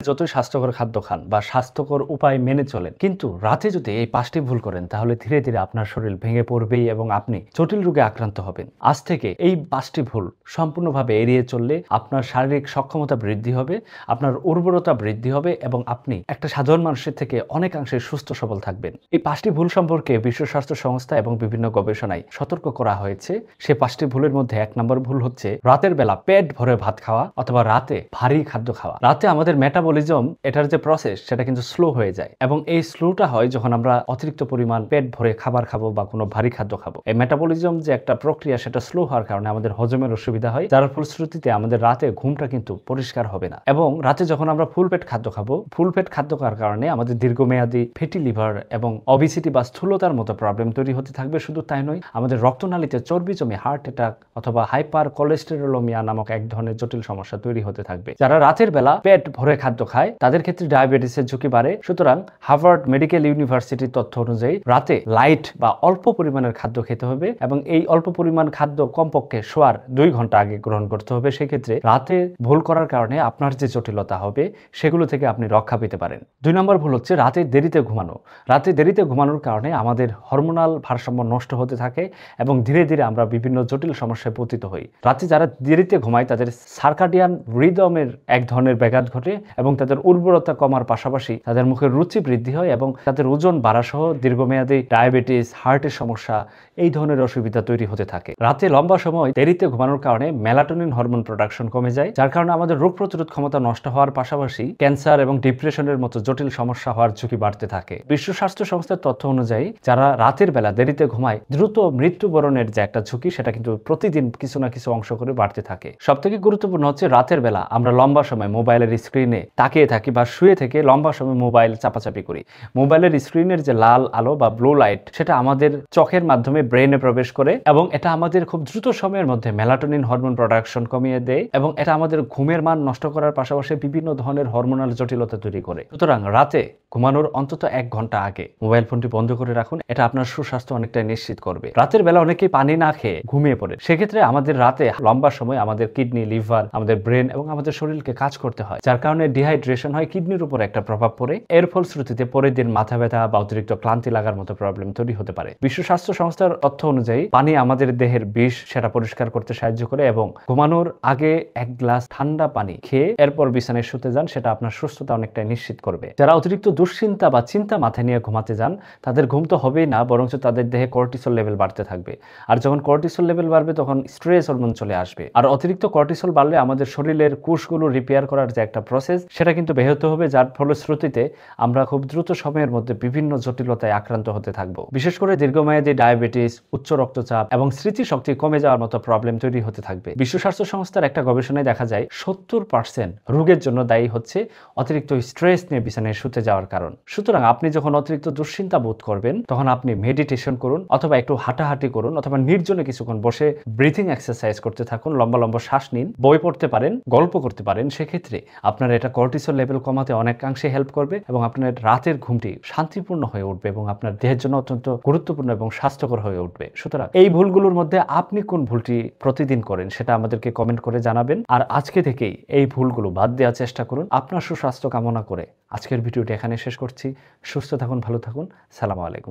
যতই স্বাস্থ্যকর খাদ্য খান বা স্বাস্থ্যকর উপায় মেনে চলেন, কিন্তু রাতে যদি এই 5টি ভুল করেন তাহলে ধীরে ধীরে আপনার শরীর ভেঙে পড়বেই এবং আপনি জটিল রোগে আক্রান্ত হবেন। আজ থেকে এই 5টি ভুল সম্পূর্ণভাবে এড়িয়ে চললে আপনার শারীরিক সক্ষমতা বৃদ্ধি হবে, আপনার উর্বরতা বৃদ্ধি হবে এবং আপনি একটা সাধারণ মানুষের থেকে অনেকাংশে সুস্থ সবল থাকবেন। এই 5টি ভুল সম্পর্কে বিশ্ব স্বাস্থ্য সংস্থা এবং বিভিন্ন গবেষণায় সতর্ক করা হয়েছে। সে 5টি ভুলের মধ্যে 1 নম্বর ভুল হচ্ছে রাতের বেলা পেট ভরে ভাত খাওয়া অথবা রাতে ভারী খাদ্য খাওয়া। রাতে আমাদের মেটাবলিজম এটার যে প্রসেস সেটা কিন্তু স্লো হয়ে যায় এবং এই স্লোটা হয় যখন আমরা অতিরিক্ত পরিমাণ পেট ভরে খাবার খাবো বা কোনো ভারী খাদ্য খাবো। এই মেটাবলিজম যে একটা প্রক্রিয়া সেটা স্লো হওয়ার কারণে আমাদের হজমের অসুবিধা হয়, যার ফলশ্রুতিতে আমাদের রাতে ঘুমটা কিন্তু পরিষ্কার হবে না। এবং রাতে যখন আমরা ফুল পেট খাদ্য খাবো, ফুল পেট খাদ্য খাওয়ার কারণে আমাদের দীর্ঘমেয়াদী ফ্যাটি লিভার এবং অবিসিটি বা স্থূলতার মতো প্রবলেম তৈরি হতে থাকবে। শুধু তাই নয়, আমাদের রক্তনালীতে চর্বি জমে হার্ট অ্যাটাক অথবা হাইপার কোলেস্টেরোলেমিয়া নামক এক ধরনের জটিল সমস্যা তৈরি হতে থাকবে। যারা রাতের বেলা পেট ভরে খাদ্য খায় তাদের ক্ষেত্রে ডায়াবেটিসের ঝুঁকি বাড়ে। সুতরাং হার্ভার্ড মেডিকেল ইউনিভার্সিটির তথ্য অনুযায়ী রাতে লাইট বা অল্প পরিমাণের খাদ্য খেতে হবে এবং এই অল্প পরিমাণ খাদ্য কমপক্ষে শোয়ার 2 ঘন্টা আগে গ্রহণ করতে হবে। সেক্ষেত্রে রাতে ভুল করার কারণে আপনার যে জটিলতা হবে সেগুলো থেকে আপনি রক্ষা পেতে পারেন। 2 নম্বর ভুল হচ্ছে রাতে দেরিতে ঘুমানো। রাতে দেরিতে ঘুমানোর কারণে আমাদের হরমোনাল ভারসাম্য নষ্ট হতে থাকে এবং ধীরে ধীরে আমরা বিভিন্ন জটিল সমস্যায় পতিত হই। রাতে যারা দেরিতে ঘুমায় তাদের সার্কাডিয়ান রিদমের এক ধরনের ব্যাঘাত ঘটে এবং তাদের উর্বরতা কমার পাশাপাশি তাদের মুখের রুচি বৃদ্ধি হয় এবং তাদের ওজন বাড়া সহ দীর্ঘমেয়াদী ডায়াবেটিস, হার্টের সমস্যা এই ধরনের অসুবিধা তৈরি হতে থাকে। রাতে লম্বা সময় দেরিতে ঘুমানোর কারণে মেলাটোনিন হরমোন প্রোডাকশন কমে যায়, যার কারণে আমাদের রোগ প্রতিরোধ ক্ষমতা নষ্ট হওয়ার পাশাপাশি ক্যান্সার এবং ডিপ্রেশনের মতো জটিল সমস্যা হওয়ার ঝুঁকি বাড়তে থাকে। বিশ্ব স্বাস্থ্য সংস্থার তথ্য অনুযায়ী যারা রাতের বেলা দেরিতে ঘুমায় দ্রুত মৃত্যুবরণের যে একটা ঝুঁকি সেটা কিন্তু প্রতিদিন কিছু না কিছু অংশ করে বাড়তে থাকে। সবথেকে গুরুত্বপূর্ণ হচ্ছে রাতের বেলা আমরা লম্বা সময় মোবাইলের স্ক্রিনে তাকিয়ে থাকি বা শুয়ে থেকে লম্বা সময় মোবাইল চাপাচাপি করি। মোবাইলের স্ক্রিনের যে লাল আলো বা ব্লু লাইট সেটা আমাদের চোখের মাধ্যমে ব্রেনে প্রবেশ করে এবং এটা আমাদের খুব দ্রুত সময়ের মধ্যে মেলাটোনিন হরমোন প্রোডাকশন কমিয়ে দেয় এবং এটা আমাদের ঘুমের মান নষ্ট করার পাশাপাশি বিভিন্ন ধরনের হরমোনাল জটিলতা তৈরি করে। সুতরাং রাতে ঘুমানোর অন্তত 1 ঘন্টা আগে মোবাইল ফোনটি বন্ধ করে রাখুন, এটা আপনার সুস্বাস্থ্য অনেকটাই নিশ্চিত করবে। রাতের বেলা অনেকেই পানি না খেয়ে ঘুমিয়ে পড়ে, সেক্ষেত্রে আমাদের রাতে লম্বা সময় আমাদের কিডনি, লিভার, আমাদের ব্রেন এবং আমাদের শরীরকে কাজ করতে হয়, যার কারণে ডিহাইড্রেশন হয়, কিডনির উপর একটা প্রভাব পড়ে। এর ফলশ্রুতিতে পরের দিন মাথা ব্যথা বা অতিরিক্ত ক্লান্তি লাগার মতো প্রবলেম তৈরি হতে পারে। বিশ্ব স্বাস্থ্য সংস্থার তথ্য অনুযায়ী পানি আমাদের দেহের বিষ সেটা পরিষ্কার করতে সাহায্য করে এবং ঘুমানোর আগে 1 গ্লাস ঠান্ডা পানি খেয়ে এরপর বিছানায় শুতে যান, সেটা আপনার সুস্থতা অনেকটাই নিশ্চিত করবে। যারা অতিরিক্ত দুশ্চিন্তা বা চিন্তা মাথায় নিয়ে ঘুমাতে যান তাদের ঘুম তো হবেই না, বরঞ্চ তাদের দেহে কর্টিসল লেভেল বাড়তে থাকবে। আর যখন কর্টিসল লেভেল বাড়বে তখন স্ট্রেস হরমোন চলে আসবে। আর অতিরিক্ত কর্টিসল বাড়লে আমাদের শরীরের কোষগুলো রিপেয়ার করার যে একটা প্রসেস সেটা কিন্তু ব্যাহত হবে, যার ফলশ্রুতিতে আমরা খুব দ্রুত সময়ের মধ্যে বিভিন্ন জটিলতায় আক্রান্ত হতে থাকবো। বিশেষ করে দীর্ঘমেয়াদী ডায়াবেটিস, উচ্চ রক্তচাপ এবং স্মৃতিশক্তি কমে যাওয়ার মতো প্রবলেম তৈরি হতে থাকবে। বিশ্ব স্বাস্থ্য সংস্থার একটা গবেষণায় দেখা যায় 70% রোগের জন্য দায়ী হচ্ছে অতিরিক্ত স্ট্রেস নিয়ে বিছানায় শুতে যাওয়ার কারণ। সুতরাং আপনি যখন অতিরিক্ত দুশ্চিন্তা বোধ করবেন তখন আপনি মেডিটেশন করুন অথবা একটু হাঁটাহাঁটি করুন অথবা নির্জনে কিছুক্ষণ বসে ব্রিথিং এক্সারসাইজ করতে থাকুন, লম্বা লম্বা শ্বাস নিন, বই পড়তে পারেন, গল্প করতে পারেন। সেক্ষেত্রে আপনার এটা কর্টিসল লেভেল কমাতে অনেকাংশে হেল্প করবে এবং আপনার রাতের ঘুমটি শান্তিপূর্ণ হয়ে উঠবে এবং আপনার দেহের জন্য অত্যন্ত গুরুত্বপূর্ণ এবং স্বাস্থ্যকর হয়ে উঠবে। সুতরাং এই ভুলগুলোর মধ্যে আপনি কোন ভুলটি প্রতিদিন করেন সেটা আমাদেরকে কমেন্ট করে জানাবেন। আর আজকে থেকেই এই ভুলগুলো বাদ দেওয়ার চেষ্টা করুন। আপনার সুস্বাস্থ্য কামনা করে আজকের ভিডিওটি এখানে শেষ করছি। সুস্থ থাকুন, ভালো থাকুন, সালামু আলাইকুম।